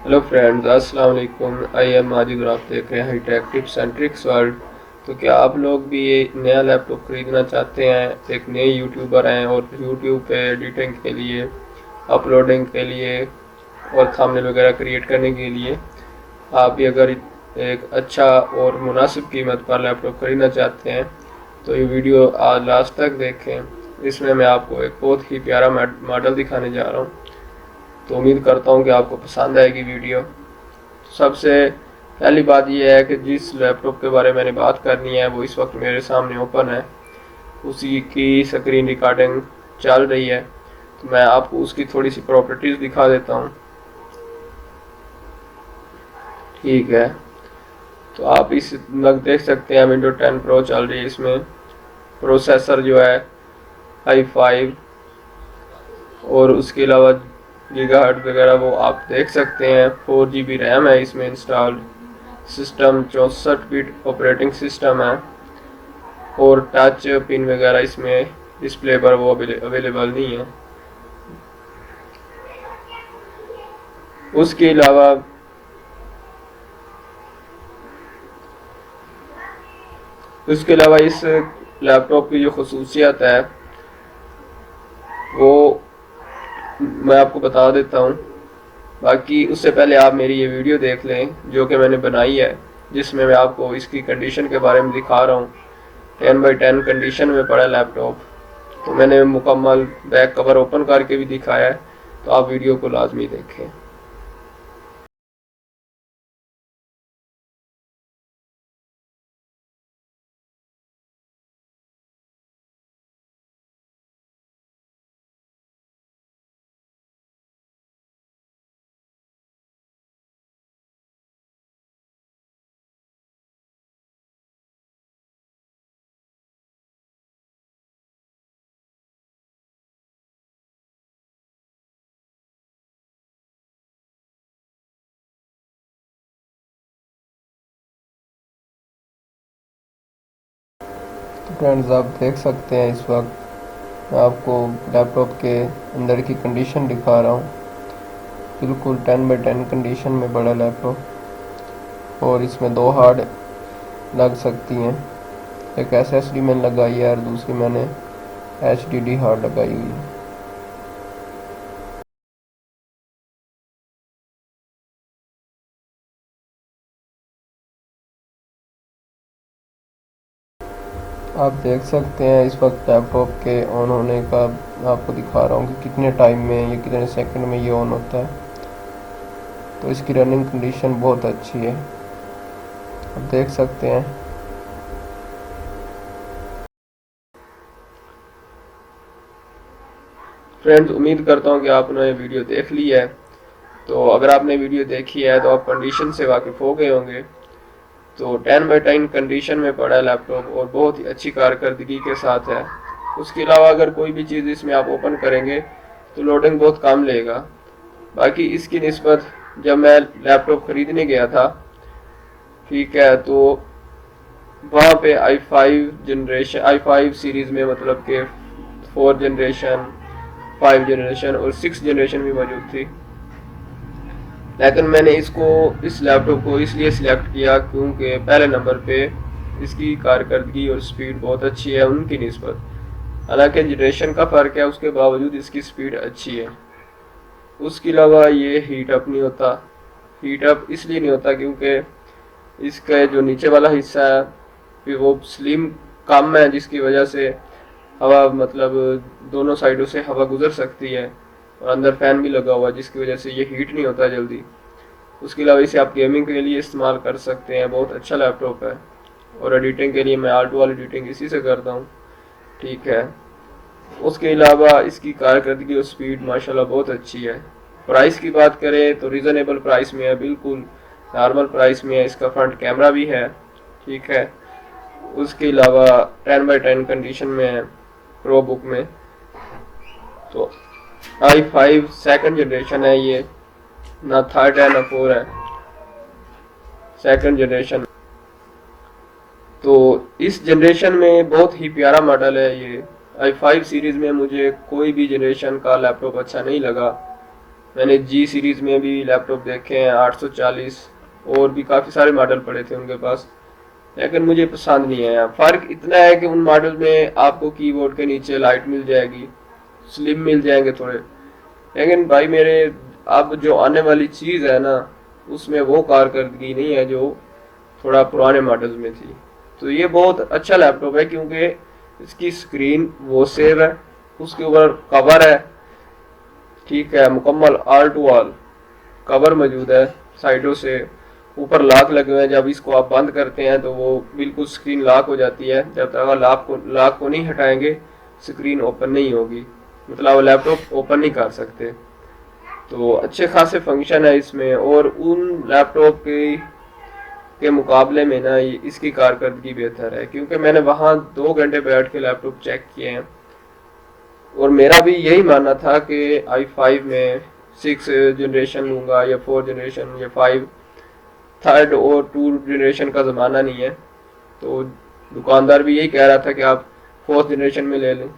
Hello friends, अस्सलाम वालेकुम। I am Majid और आप देख रहे हैं high tech tips and tricks world. तो क्या आप लोग भी ये नया लैपटॉप ख़रीदना चाहते हैं? एक नए यूट्यूबर हैं और यूट्यूब पे एडिटिंग के लिए, अपलोडिंग के लिए और थंबनेल वगैरह क्रिएट करने के लिए आप भी अगर एक अच्छा और मुनासिब कीमत पर लैपटॉप ख़रीदना चाहते हैं तो ये वीडियो आज लास्ट तक देखें। इसमें मैं आपको एक बहुत ही प्यारा मॉडल दिखाने जा रहा हूँ, तो उम्मीद करता हूँ कि आपको पसंद आएगी वीडियो। सबसे पहली बात यह है कि जिस लैपटॉप के बारे में मैंने बात करनी है वो इस वक्त मेरे सामने ओपन है, उसी की स्क्रीन रिकॉर्डिंग चल रही है। तो मैं आपको उसकी थोड़ी सी प्रॉपर्टीज़ दिखा देता हूँ। ठीक है, तो आप इस लग देख सकते हैं विंडो 10 प्रो चल रही है। इसमें प्रोसेसर जो है i5 और उसके अलावा गीगाहर्ट्ज़ वगैरह वो आप देख सकते हैं। 4 GB रैम है इसमें installed. System 64 bit operating system है और टच पिन वगैरह इसमें डिस्प्ले पर वो अवेलेबल नहीं है। उसके अलावा इस लैपटॉप की जो खसूसियत है वो मैं आपको बता देता हूँ। बाकी उससे पहले आप मेरी ये वीडियो देख लें जो कि मैंने बनाई है, जिसमें मैं आपको इसकी कंडीशन के बारे में दिखा रहा हूँ। 10x10 कंडीशन में पड़ा लैपटॉप। तो मैंने मुकम्मल बैक कवर ओपन करके भी दिखाया है, तो आप वीडियो को लाजमी देखें। तो फ्रेंड्स, आप देख सकते हैं इस वक्त मैं आपको लैपटॉप के अंदर की कंडीशन दिखा रहा हूँ। बिल्कुल 10x10 कंडीशन में बड़ा लैपटॉप और इसमें 2 हार्ड लग सकती हैं। एक SSD मैंने लगाई है और दूसरी मैंने HDD हार्ड लगाई हुई है। आप देख सकते हैं इस वक्त लैपटॉप के ऑन होने का आपको दिखा रहा हूँ कि कितने टाइम में या कितने सेकंड में ये ऑन होता है। तो इसकी रनिंग कंडीशन बहुत अच्छी है, आप देख सकते हैं। फ्रेंड्स, उम्मीद करता हूँ कि आपने वीडियो देख ली है। तो अगर आपने वीडियो देखी है तो आप कंडीशन से वाकिफ़ हो गए होंगे। तो 10x10 कंडीशन में पड़ा है लैपटॉप और बहुत ही अच्छी कारकर्दगी के साथ है। उसके अलावा अगर कोई भी चीज़ इसमें आप ओपन करेंगे तो लोडिंग बहुत कम लेगा। बाकी इसकी निस्बत जब मैं लैपटॉप ख़रीदने गया था, ठीक है, तो वहाँ पे i5 सीरीज़ में मतलब कि 4 जनरेशन, 5 जनरेशन और 6 जनरेशन भी मौजूद थी। लेकिन मैंने इस लैपटॉप को इसलिए सिलेक्ट किया क्योंकि पहले नंबर पे इसकी कारकर्दगी और स्पीड बहुत अच्छी है उनकी निस्बत। हालांकि जनरेशन का फ़र्क है, उसके बावजूद इसकी स्पीड अच्छी है। उसके अलावा ये हीट अप नहीं होता। हीट अप इसलिए नहीं होता क्योंकि इसका जो नीचे वाला हिस्सा है फिर वो स्लिम कम है, जिसकी वजह से हवा मतलब दोनों साइडों से हवा गुजर सकती है और अंदर फैन भी लगा हुआ है, जिसकी वजह से ये हीट नहीं होता जल्दी। उसके अलावा इसे आप गेमिंग के लिए इस्तेमाल कर सकते हैं, बहुत अच्छा लैपटॉप है। और एडिटिंग के लिए मैं आर्ट वाली एडिटिंग इसी से करता हूँ, ठीक है। उसके अलावा इसकी कारकर्दगी और स्पीड माशाल्लाह बहुत अच्छी है। प्राइस की बात करें तो रिजनेबल प्राइस में है, बिल्कुल नॉर्मल प्राइस में है। इसका फ्रंट कैमरा भी है, ठीक है। उसके अलावा 10x10 कंडीशन में है प्रो बुक में। तो i5 सेकंड जनरेशन है ये, ना थर्ड है ना फोर है, सेकंड जनरेशन। तो इस जनरेशन में बहुत ही प्यारा मॉडल है ये। i5 सीरीज़ में मुझे कोई भी जनरेशन का लैपटॉप अच्छा नहीं लगा। मैंने जी सीरीज़ में भी लैपटॉप देखे हैं 840, और भी काफ़ी सारे मॉडल पड़े थे उनके पास, लेकिन मुझे पसंद नहीं आया। फ़र्क इतना है कि उन मॉडल में आपको कीबोर्ड के नीचे लाइट मिल जाएगी, स्लिम मिल जाएंगे थोड़े, लेकिन भाई मेरे अब जो आने वाली चीज़ है ना, उसमें वो कारकर्दगी नहीं है जो थोड़ा पुराने मॉडल्स में थी। तो ये बहुत अच्छा लैपटॉप है क्योंकि इसकी स्क्रीन वो सेव है, उसके ऊपर कवर है, ठीक है, मुकम्मल ऑल टू ऑल कवर मौजूद है, साइडों से ऊपर लॉक लगे हुए हैं। जब इसको आप बंद करते हैं तो वो बिल्कुल स्क्रीन लॉक हो जाती है, जब तक लॉक को नहीं हटाएंगे स्क्रीन ओपन नहीं होगी, मतलब वो लैपटॉप ओपन नहीं कर सकते। तो अच्छे खासे फंक्शन है इसमें, और उन लैपटॉप के मुकाबले में ना इसकी कारकर्दगी बेहतर है, क्योंकि मैंने वहाँ 2 घंटे बैठ के लैपटॉप चेक किए हैं, और मेरा भी यही मानना था कि i5 में 6 जनरेशन लूँगा या 4 जनरेशन या 5, थर्ड और 2 जनरेशन का ज़माना नहीं है। तो दुकानदार भी यही कह रहा था कि आप 4th जनरेशन में ले लें।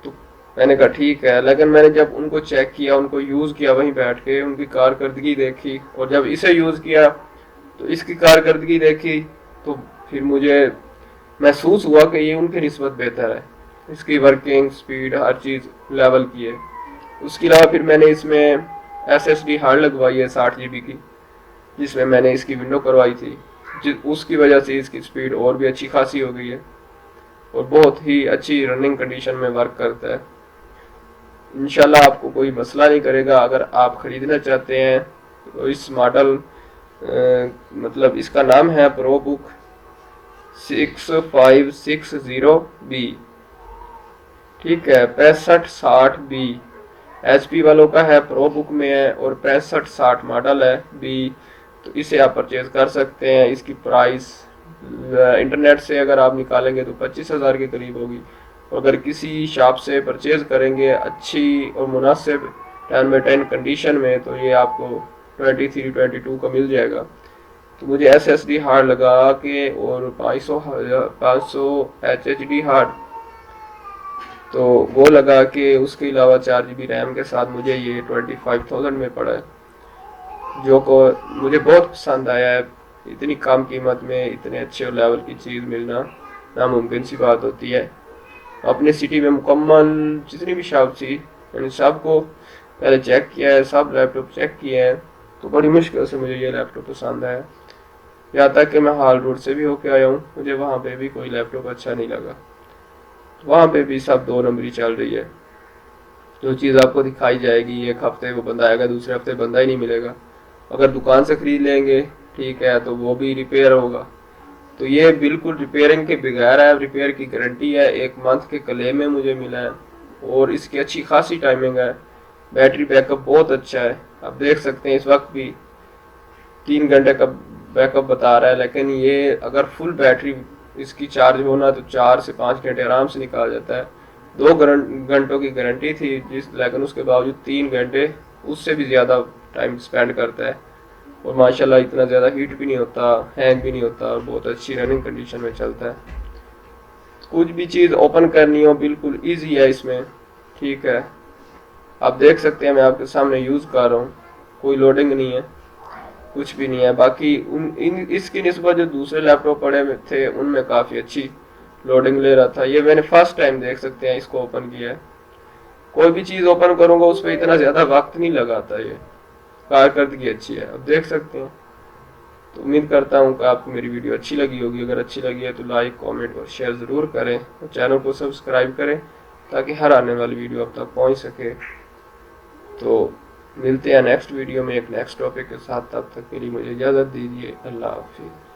तो मैंने कहा ठीक है, लेकिन मैंने जब उनको चेक किया, उनको यूज़ किया वहीं बैठ के, उनकी कारकर्दगी देखी, और जब इसे यूज़ किया तो इसकी कारकर्दगी देखी, तो फिर मुझे महसूस हुआ कि ये उनकी निस्बत बेहतर है। इसकी वर्किंग स्पीड हर चीज़ लेवल की है। उसके अलावा फिर मैंने इसमें SSD हार्ड लगवाई है 60 GB की, जिसमें मैंने इसकी विंडो करवाई थी, उसकी वजह से इसकी स्पीड और भी अच्छी खासी हो गई है, और बहुत ही अच्छी रनिंग कंडीशन में वर्क करता है। इंशाल्लाह आपको कोई मसला नहीं करेगा। अगर आप ख़रीदना चाहते हैं तो इस मॉडल मतलब इसका नाम है ProBook 6560B, ठीक है, 6560B HP वालों का है, ProBook में है, और 6560 मॉडल है B। तो इसे आप परचेज कर सकते हैं। इसकी प्राइस इंटरनेट से अगर आप निकालेंगे तो 25,000 के करीब होगी, और अगर किसी शॉप से परचेज करेंगे अच्छी और मुनासिब 10x10 कंडीशन में, तो ये आपको 23-22 का मिल जाएगा। तो मुझे SSD हार्ड लगा के, और 500 HDD हार्ड, तो वो लगा के, उसके अलावा 4 GB रैम के साथ मुझे ये 25,000 में पड़ा है, जो को मुझे बहुत पसंद आया है। इतनी कम कीमत में इतने अच्छे लेवल की चीज़ मिलना नामुमकिन सी बात होती है। अपने सिटी में मुकम्मल जितनी भी शॉप थी, मैंने सबको पहले चेक किया है, सब लैपटॉप चेक किए हैं, तो बड़ी मुश्किल से मुझे ये लैपटॉप पसंद आया। यहाँ तक कि मैं हाल रोड से भी होके आया हूँ, मुझे वहाँ पे भी कोई लैपटॉप अच्छा नहीं लगा। वहाँ पे भी सब 2 नंबरी चल रही है। जो चीज़ आपको दिखाई जाएगी एक हफ्ते वो बंदा आएगा, दूसरे हफ्ते बंदा ही नहीं मिलेगा। अगर दुकान से ख़रीद लेंगे ठीक है, तो वो भी रिपेयर होगा। तो ये बिल्कुल रिपेयरिंग के बगैर है, रिपेयर की गारंटी है, 1 मंथ के क्लेम में मुझे मिला है, और इसकी अच्छी खासी टाइमिंग है। बैटरी बैकअप बहुत अच्छा है, आप देख सकते हैं इस वक्त भी 3 घंटे का बैकअप बता रहा है, लेकिन ये अगर फुल बैटरी इसकी चार्ज होना तो 4 से 5 घंटे आराम से निकाल जाता है। 2 घंटों की गारंटी थी लेकिन उसके बावजूद 3 घंटे उससे भी ज़्यादा टाइम स्पेंड करता है, और माशाल्लाह इतना ज़्यादा हीट भी नहीं होता, हैंग भी नहीं होता, और बहुत अच्छी रनिंग कंडीशन में चलता है। कुछ भी चीज़ ओपन करनी हो बिल्कुल ईजी है इसमें, ठीक है, आप देख सकते हैं मैं आपके सामने यूज़ कर रहा हूँ, कोई लोडिंग नहीं है, कुछ भी नहीं है। बाकी इसकी निस्बत जो दूसरे लैपटॉप पड़े थे उनमें काफ़ी अच्छी लोडिंग ले रहा था। ये मैंने फर्स्ट टाइम देख सकते हैं इसको ओपन किया है। कोई भी चीज़ ओपन करूँगा उस पर इतना ज़्यादा वक्त नहीं लगाता, ये कारकर्दगी अच्छी है, आप देख सकते हैं। तो उम्मीद करता हूँ कि आपको मेरी वीडियो अच्छी लगी होगी। अगर अच्छी लगी है तो लाइक कमेंट और शेयर ज़रूर करें, और चैनल को सब्सक्राइब करें ताकि हर आने वाली वीडियो आप तक पहुँच सके। तो मिलते हैं नेक्स्ट वीडियो में एक नेक्स्ट टॉपिक के साथ, तब तक के लिए मुझे इजाज़त दीजिए। अल्लाह हाफिज़।